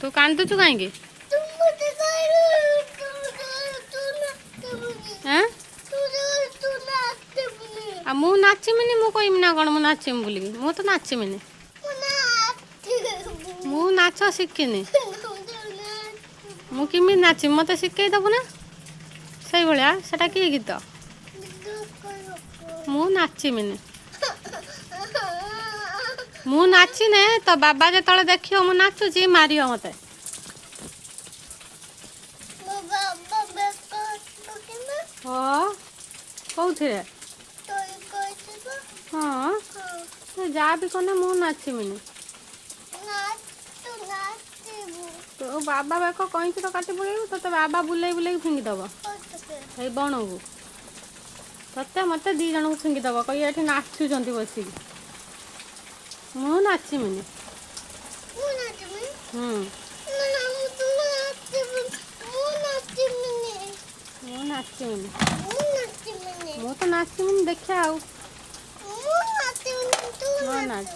तू कांदुचु कहीं मु नाचमिनी मु कहमी ना कौन मु नाचमी बोल मु तो नाचमिनी मु नाच शिखिनी मु किमी नाचमी मत शिखई दबु ना से भाया सेटा कि गीत मु नाचमिनी मु नाचिने तो बाबा जो देखियो मु नाचुची मारियो मते हाँ कौथे हाँ तो जा भी कने मु नाचमिनी तो बाबा बेक कहीं तो काटी पड़ेबू तो बाबा बुले बुले फिंगी दब ये बण को तते मत दी जन को फिंगी दब कही ये नाचुंट बसिक मु नाचमिनी मु नाचमिनी मु तो नाचमिनी देखा आउ नाच